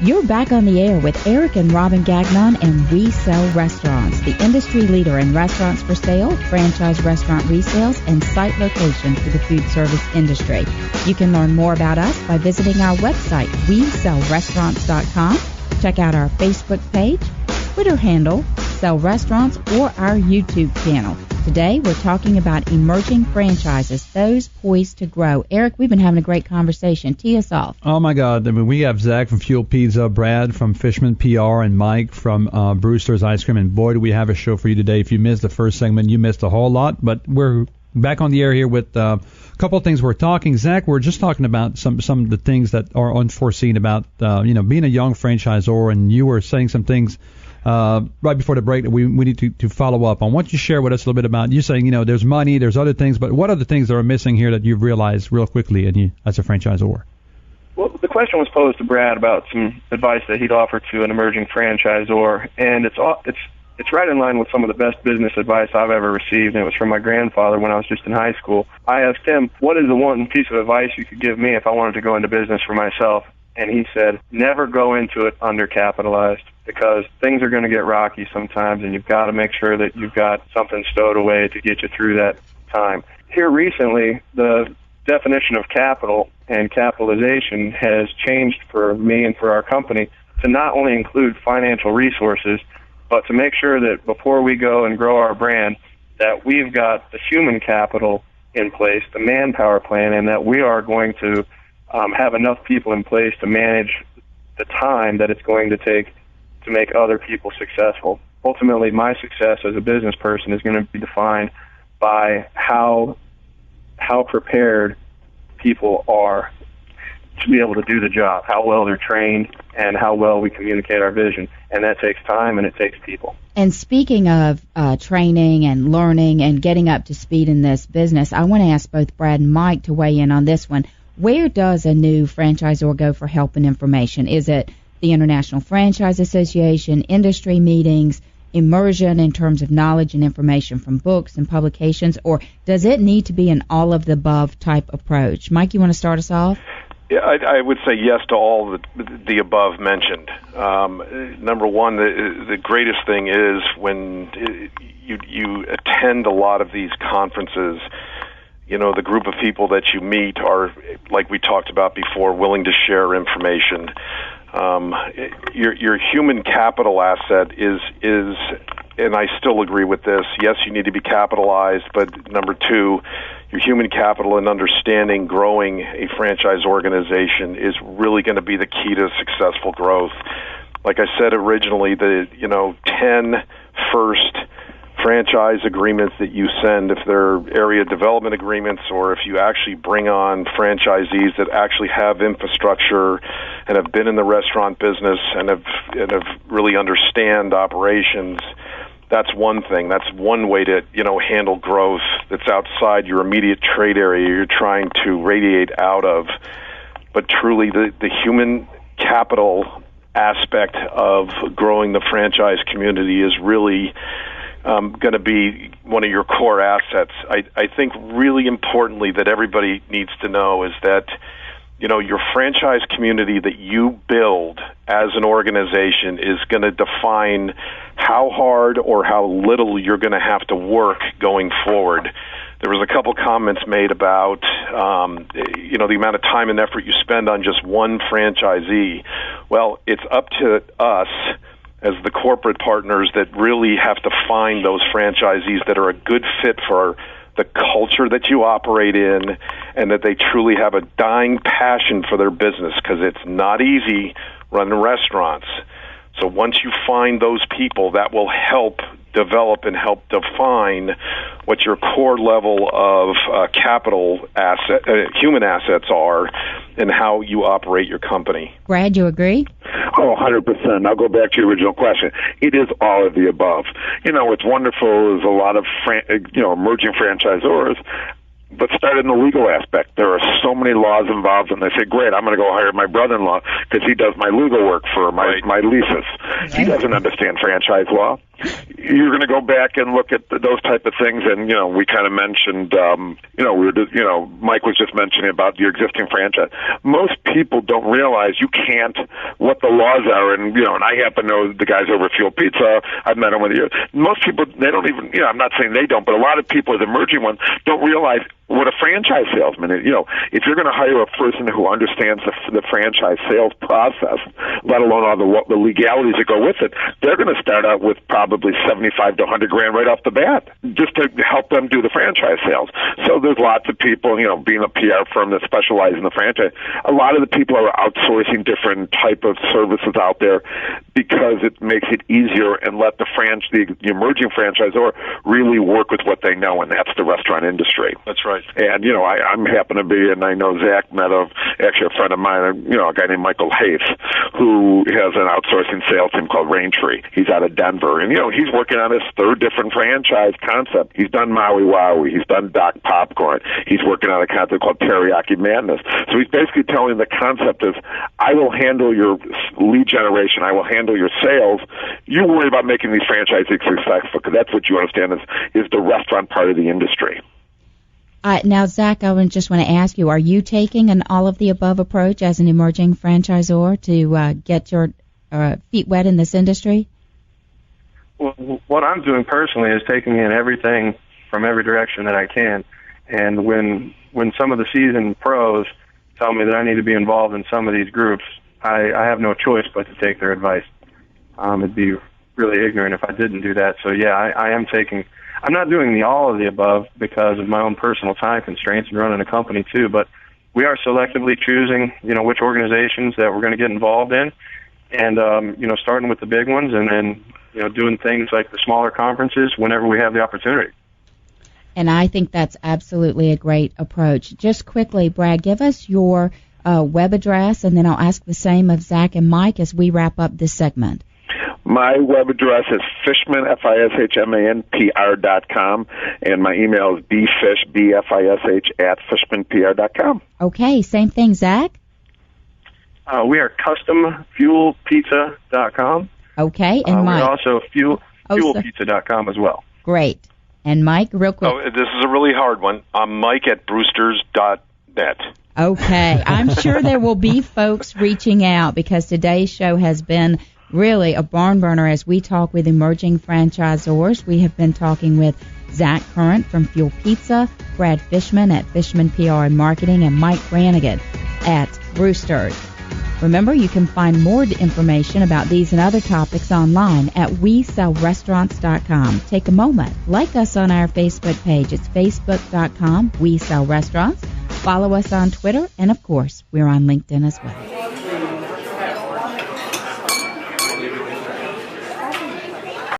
You're back on the air with Eric and Robin Gagnon and We Sell Restaurants, the industry leader in restaurants for sale, franchise restaurant resales, and site locations for the food service industry. You can learn more about us by visiting our website, WeSellRestaurants.com. Check out our Facebook page, Twitter handle, Sell Restaurants, or our YouTube channel. Today, we're talking about emerging franchises, those poised to grow. Eric, we've been having a great conversation. Tee us off. Oh, my God. I mean, we have Zach from Fuel Pizza, Brad from Fishman PR, and Mike from Brewster's Ice Cream. And, boy, do we have a show for you today. If you missed the first segment, you missed a whole lot. But we're back on the air here with a couple of things we're talking. Zach, we're just talking about some of the things that are unforeseen about, being a young franchisor. And you were saying some things right before the break that we need to follow up on. Why don't you share with us a little bit about, you saying, there's money, there's other things, but what are the things that are missing here that you've realized real quickly as a franchisor? Well, the question was posed to Brad about some advice that he'd offer to an emerging franchisor, and it's right in line with some of the best business advice I've ever received, and it was from my grandfather when I was just in high school. I asked him, what is the one piece of advice you could give me if I wanted to go into business for myself? And he said, never go into it undercapitalized, because things are going to get rocky sometimes, and you've got to make sure that you've got something stowed away to get you through that time. Here recently, the definition of capital and capitalization has changed for me and for our company to not only include financial resources, but to make sure that before we go and grow our brand, that we've got the human capital in place, the manpower plan, and that we are going to have enough people in place to manage the time that it's going to take to make other people successful. Ultimately, my success as a business person is going to be defined by how prepared people are to be able to do the job, how well they're trained, and how well we communicate our vision. And that takes time, and it takes people. And speaking of training and learning and getting up to speed in this business, I want to ask both Brad and Mike to weigh in on this one. Where does a new franchisor go for help and information? Is it the International Franchise Association, industry meetings, immersion in terms of knowledge and information from books and publications, or does it need to be an all-of-the-above type approach? Mike, you want to start us off? Yeah, I would say yes to all the above mentioned. Number one, the greatest thing is when you attend a lot of these conferences, the group of people that you meet are, like we talked about before, willing to share information. Your human capital asset is, and I still agree with this, yes, you need to be capitalized, but number two, your human capital and understanding growing a franchise organization is really going to be the key to successful growth. Like I said originally, the 10 first franchise agreements that you send, if they're area development agreements or if you actually bring on franchisees that actually have infrastructure and have been in the restaurant business and have really understand operations, that's one thing. That's one way to, handle growth that's outside your immediate trade area you're trying to radiate out of. But truly, the human capital aspect of growing the franchise community is really going to be one of your core assets. I think really importantly that everybody needs to know is that, your franchise community that you build as an organization is going to define how hard or how little you're going to have to work going forward. There was a couple comments made about, the amount of time and effort you spend on just one franchisee. Well, it's up to us as the corporate partners that really have to find those franchisees that are a good fit for the culture that you operate in and that they truly have a dying passion for their business, because it's not easy running restaurants. So once you find those people, that will help develop and help define what your core level of human assets are and how you operate your company. Brad, you agree? Oh, 100%. I'll go back to your original question. It is all of the above. What's wonderful is a lot of emerging franchisors, but start in the legal aspect. There are so many laws involved, and they say, great, I'm going to go hire my brother-in-law because he does my legal work for my leases. Right. He doesn't understand franchise law. you're going to go back and look at those type of things. And, we kind of mentioned, Mike was just mentioning about your existing franchise. Most people don't realize you can't, what the laws are. And, and I happen to know the guys over at Fuel Pizza. I've met them with you. Most people, they don't even, I'm not saying they don't, but a lot of people, the emerging ones, don't realize what a franchise salesman is. If you're going to hire a person who understands the franchise sales process, let alone all the legalities that go with it, they're going to start out with probably $75 to $100 grand right off the bat, just to help them do the franchise sales. So there's lots of people, being a PR firm that specializes in the franchise, a lot of the people are outsourcing different type of services out there because it makes it easier and let the emerging franchisor really work with what they know, and that's the restaurant industry. That's right. And, I'm happen to be, and I know Zach met actually a friend of mine, a guy named Michael Haith, who has an outsourcing sales team called Raintree. He's out of Denver. And, he's working on his third different franchise concept. He's done Maui Wowie. He's done Doc Popcorn. He's working on a concept called Teriyaki Madness. So he's basically telling the concept is, I will handle your lead generation. I will handle your sales. You worry about making these franchises successful, because that's what you understand is the restaurant part of the industry. Now, Zach, I just want to ask you, are you taking an all-of-the-above approach as an emerging franchisor to get your feet wet in this industry? Well, what I'm doing personally is taking in everything from every direction that I can. And when some of the seasoned pros tell me that I need to be involved in some of these groups, I have no choice but to take their advice. It'd be really ignorant if I didn't do that. So, yeah, I am taking... I'm not doing the all of the above because of my own personal time constraints and running a company too, but we are selectively choosing, which organizations that we're going to get involved in, and, starting with the big ones and then, doing things like the smaller conferences whenever we have the opportunity. And I think that's absolutely a great approach. Just quickly, Brad, give us your web address, and then I'll ask the same of Zach and Mike as we wrap up this segment. My web address is Fishman, FISHMANPR.com, and my email is bfish, BFISH, @FishmanPR.com. Okay, same thing, Zach? We are CustomFuelPizza.com. Okay, and Mike? We're also FuelPizza.com as well. Great. And Mike, real quick. Oh, this is a really hard one. I'm Mike at Brusters.net. Okay, I'm sure there will be folks reaching out because today's show has been really a barn burner as we talk with emerging franchisors. We have been talking with Zach Current from Fuel Pizza, Brad Fishman at Fishman PR and Marketing, and Mike Branigan at Brusters. Remember, you can find more information about these and other topics online at WeSellRestaurants.com. Take a moment. Like us on our Facebook page. It's Facebook.com, We Sell Restaurants. Follow us on Twitter, and, of course, we're on LinkedIn as well.